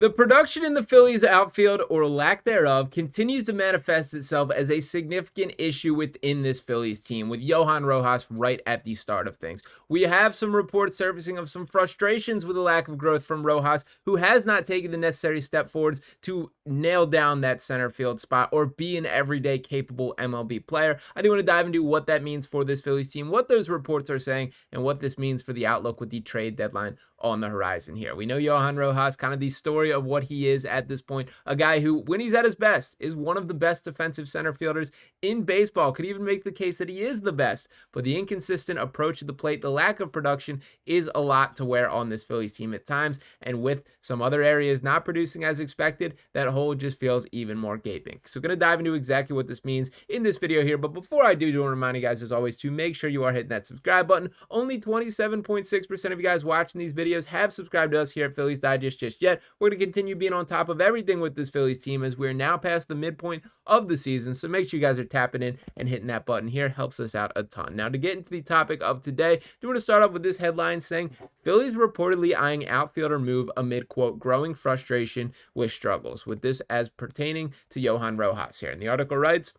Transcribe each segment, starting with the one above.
The production in the Phillies outfield, or lack thereof, continues to manifest itself as a significant issue within this Phillies team, with Johan Rojas right at the start of things. We have some reports surfacing of some frustrations with the lack of growth from Rojas, who has not taken the necessary step forwards to nail down that center field spot or be an everyday capable MLB player. I do want to dive into what that means for this Phillies team, what those reports are saying, and what this means for the outlook with the trade deadline on the horizon here. We know Johan Rojas, kind of the story of what he is at this point, a guy who, when he's at his best, is one of the best defensive center fielders in baseball. Could even make the case that he is the best, but the inconsistent approach to the plate, the lack of production is a lot to wear on this Phillies team at times, and with some other areas not producing as expected, that hole just feels even more gaping. So going to dive into exactly what this means in this video here, but before I do want to remind you guys, as always, to make sure you are hitting that subscribe button. Only 27.6% of you guys watching these videos have subscribed to us here at Phillies Digest just yet. We're going to continue being on top of everything with this Phillies team as we're now past the midpoint of the season. So make sure you guys are tapping in and hitting that button here. Helps us out a ton. Now, to get into the topic of today, I do want to start off with this headline saying Phillies reportedly eyeing outfielder move amid, quote, growing frustration with struggles. With this as pertaining to Johan Rojas here. And the article writes,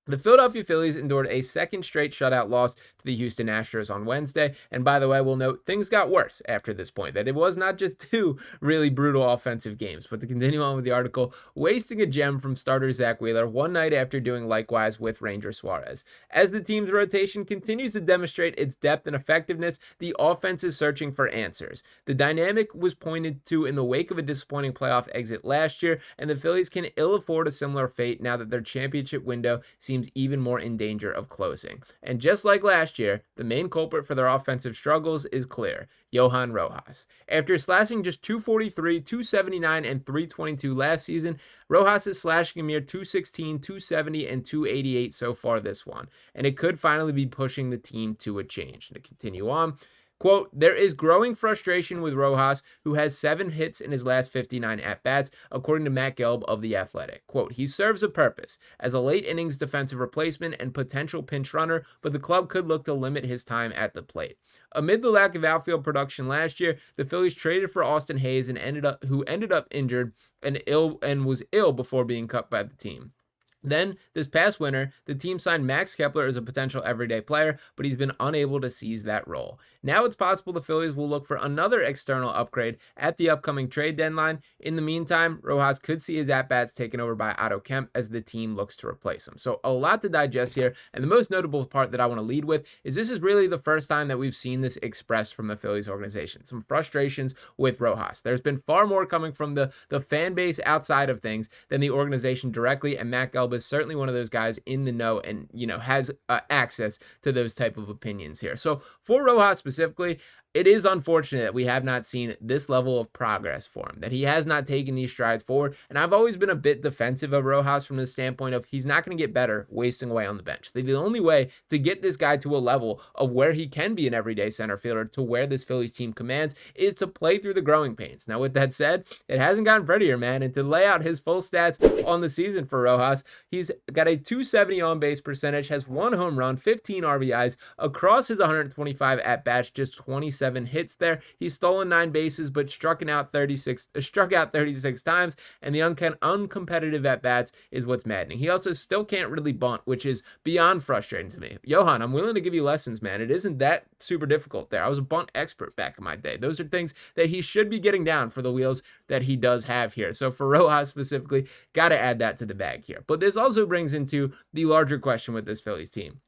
the Philadelphia Phillies endured a second straight shutout loss to the Houston Astros on Wednesday. And by the way, we'll note things got worse after this point, that it was not just two really brutal offensive games. But to continue on with the article, wasting a gem from starter Zack Wheeler one night after doing likewise with Ranger Suarez. As the team's rotation continues to demonstrate its depth and effectiveness, the offense is searching for answers. The dynamic was pointed to in the wake of a disappointing playoff exit last year, and the Phillies can ill afford a similar fate now that their championship window seems even more in danger of closing. And just like last year, the main culprit for their offensive struggles is clear: Johan Rojas. After slashing just 243, 279, and 322 last season, Rojas is slashing a mere 216, 270, and 288 so far this one. And it could finally be pushing the team to a change. To continue on, quote, there is growing frustration with Rojas, who has 7 hits in his last 59 at-bats, according to Matt Gelb of The Athletic. Quote, he serves a purpose as a late innings defensive replacement and potential pinch runner, but the club could look to limit his time at the plate. Amid the lack of outfield production last year, the Phillies traded for Austin Hayes who ended up injured and was ill before being cut by the team. Then, this past winter, the team signed Max Kepler as a potential everyday player, but he's been unable to seize that role. Now it's possible the Phillies will look for another external upgrade at the upcoming trade deadline. In the meantime, Rojas could see his at-bats taken over by Otto Kemp as the team looks to replace him. So a lot to digest here, and the most notable part that I want to lead with is this is really the first time that we've seen this expressed from the Phillies organization. Some frustrations with Rojas. There's been far more coming from the fan base outside of things than the organization directly, and Matt Gelb is certainly one of those guys in the know and, has access to those type of opinions here. So for Rojas specifically, it is unfortunate that we have not seen this level of progress for him, that he has not taken these strides forward. And I've always been a bit defensive of Rojas from the standpoint of he's not going to get better wasting away on the bench. The only way to get this guy to a level of where he can be an everyday center fielder, to where this Phillies team commands, is to play through the growing pains. Now, with that said, it hasn't gotten prettier, man. And to lay out his full stats on the season for Rojas, he's got a 270 on-base percentage, has 1 home run, 15 RBIs across his 125 at-bats, just 27 hits there. He's stolen 9 bases, but struck out 36 times, and the uncompetitive at-bats is what's maddening. He also still can't really bunt, which is beyond frustrating to me. Johan, I'm willing to give you lessons, man. It isn't that super difficult there. I was a bunt expert back in my day. Those are things that he should be getting down for the wheels that he does have here. So for Rojas specifically, got to add that to the bag here. But this also brings into the larger question with this Phillies team.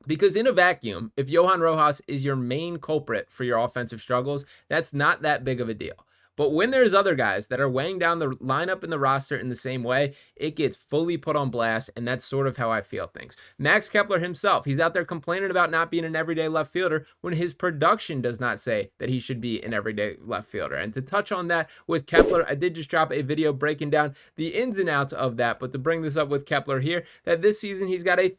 Because in a vacuum, if Johan Rojas is your main culprit for your offensive struggles, that's not that big of a deal. But when there's other guys that are weighing down the lineup in the roster in the same way, it gets fully put on blast, and that's sort of how I feel things. Max Kepler himself, he's out there complaining about not being an everyday left fielder when his production does not say that he should be an everyday left fielder. And to touch on that with Kepler, I did just drop a video breaking down the ins and outs of that, but to bring this up with Kepler here, that this season he's got a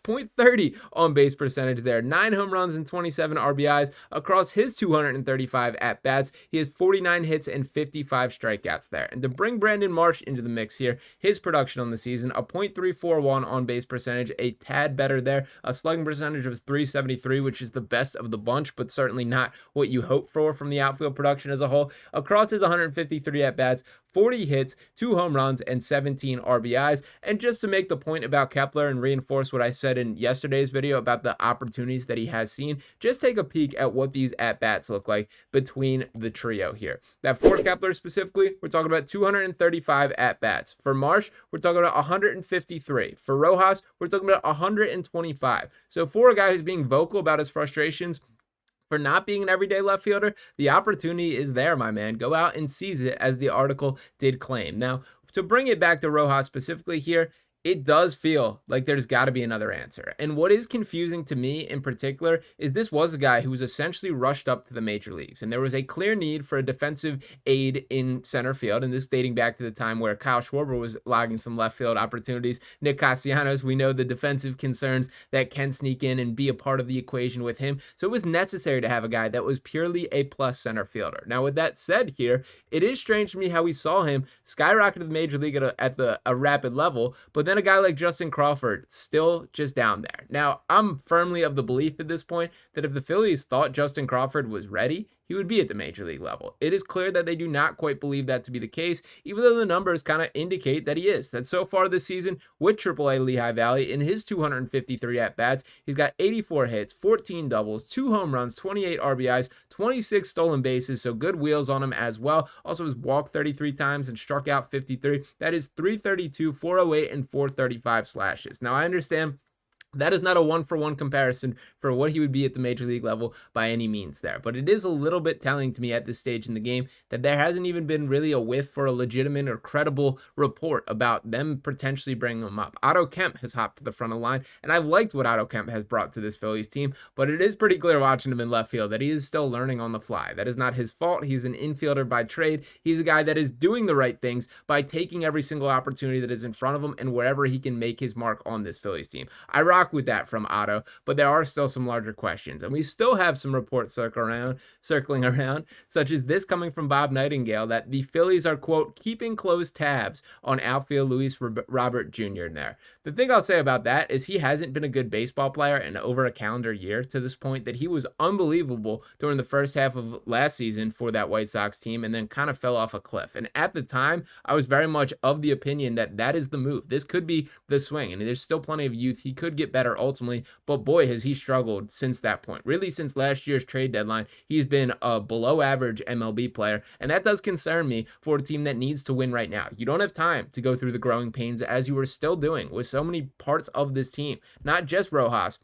.30 on base percentage there, 9 home runs and 27 RBIs across his 235 at bats. He has 49 hits and 55 strikeouts there. And to bring Brandon Marsh into the mix here, his production on the season, a .341 on base percentage, a tad better there, a slugging percentage of 373, which is the best of the bunch, but certainly not what you hope for from the outfield production as a whole. Across his 153 at bats, 40 hits, 2 home runs, and 17 RBIs. And just to make the point about Kepler and reinforce what I said in yesterday's video about the opportunities that he has seen, just take a peek at what these at-bats look like between the trio here. That for Kepler specifically, we're talking about 235 at-bats. For Marsh, we're talking about 153. For Rojas, we're talking about 125. So for a guy who's being vocal about his frustrations for not being an everyday left fielder, the opportunity is there, my man. Go out and seize it, as the article did claim. Now, to bring it back to Rojas specifically here, it does feel like there's got to be another answer. And what is confusing to me in particular is this was a guy who was essentially rushed up to the major leagues, and there was a clear need for a defensive aide in center field, and this dating back to the time where Kyle Schwarber was logging some left field opportunities. Nick Castellanos, we know the defensive concerns that can sneak in and be a part of the equation with him, so it was necessary to have a guy that was purely a plus center fielder. Now, with that said here, it is strange to me how we saw him skyrocket to the major league at a rapid level, but then a guy like Justin Crawford still just down there. Now, I'm firmly of the belief at this point that if the Phillies thought Justin Crawford was ready, he would be at the major league level. It is clear that they do not quite believe that to be the case, even though the numbers kind of indicate that he is. That so far this season with AAA Lehigh Valley, in his 253 at-bats, he's got 84 hits, 14 doubles, 2 home runs, 28 RBIs, 26 stolen bases, so good wheels on him as well. Also has walked 33 times and struck out 53. That is 332, 408, and 435 slashes. Now, I understand that is not a one-for-one comparison for what he would be at the major league level by any means there. But it is a little bit telling to me at this stage in the game that there hasn't even been really a whiff for a legitimate or credible report about them potentially bringing him up. Otto Kemp has hopped to the front of the line, and I've liked what Otto Kemp has brought to this Phillies team, but it is pretty clear watching him in left field that he is still learning on the fly. That is not his fault. He's an infielder by trade. He's a guy that is doing the right things by taking every single opportunity that is in front of him and wherever he can make his mark on this Phillies team. I rock with that from Otto, but there are still some larger questions, and we still have some reports circling around, such as this coming from Bob Nightingale, that the Phillies are, quote, keeping close tabs on outfield Luis Robert Jr. there. The thing I'll say about that is he hasn't been a good baseball player in over a calendar year to this point, that he was unbelievable during the first half of last season for that White Sox team and then kind of fell off a cliff. And at the time, I was very much of the opinion that that is the move. This could be the swing, and there's still plenty of youth. He could get better ultimately, but boy, has he struggled since that point. Really, since last year's trade deadline, he's been a below average MLB player, and that does concern me for a team that needs to win right now. You don't have time to go through the growing pains as you are still doing with so many parts of this team, not just Rojas,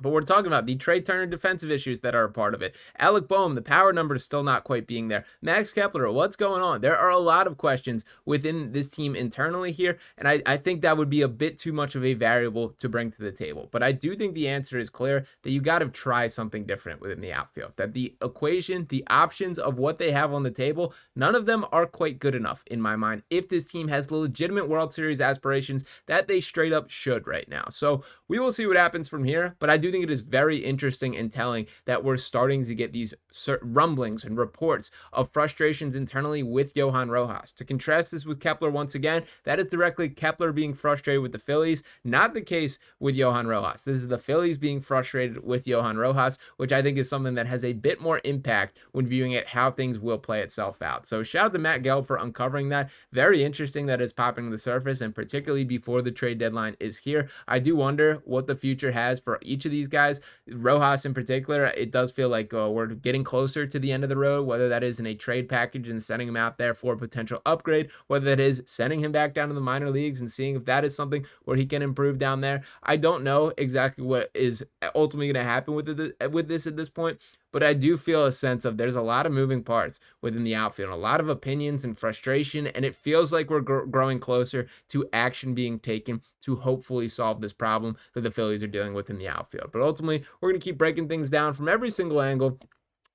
but we're talking about the Trey Turner defensive issues that are a part of it. Alec Boehm, the power number is still not quite being there. Max Kepler, what's going on? There are a lot of questions within this team internally here, and I think that would be a bit too much of a variable to bring to the table. But I do think the answer is clear, that you got to try something different within the outfield. That the equation, the options of what they have on the table, none of them are quite good enough in my mind if this team has the legitimate World Series aspirations that they straight up should right now. So we will see what happens from here, but I do think it is very interesting and telling that we're starting to get these rumblings and reports of frustrations internally with Johan Rojas. To contrast this with Kepler once again, that is directly Kepler being frustrated with the Phillies, not the case with Johan Rojas. This is the Phillies being frustrated with Johan Rojas, which I think is something that has a bit more impact when viewing it how things will play itself out. So shout out to Matt Gelb for uncovering that. Very interesting that it's popping to the surface, and particularly before the trade deadline is here. I do wonder what the future has for each of these guys. Rojas in particular, it does feel like we're getting closer to the end of the road, whether that is in a trade package and sending him out there for a potential upgrade, whether that is sending him back down to the minor leagues and seeing if that is something where he can improve down there. I don't know exactly what is ultimately going to happen with this at this point, but I do feel a sense of there's a lot of moving parts within the outfield, a lot of opinions and frustration, and it feels like we're growing closer to action being taken to hopefully solve this problem that the Phillies are dealing with in the outfield. But ultimately, we're going to keep breaking things down from every single angle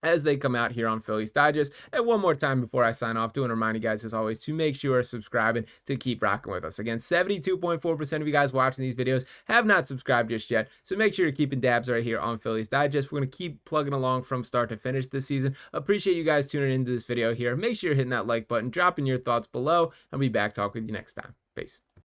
as they come out here on Phillies Digest. And one more time before I sign off, doing remind you guys as always to make sure you're subscribing to keep rocking with us. Again, 72.4% of you guys watching these videos have not subscribed just yet, so make sure you're keeping dabs right here on Phillies Digest. We're going to keep plugging along from start to finish this season. Appreciate you guys tuning into this video here. Make sure you're hitting that like button, dropping your thoughts below. I'll be back talking with you next time. Peace.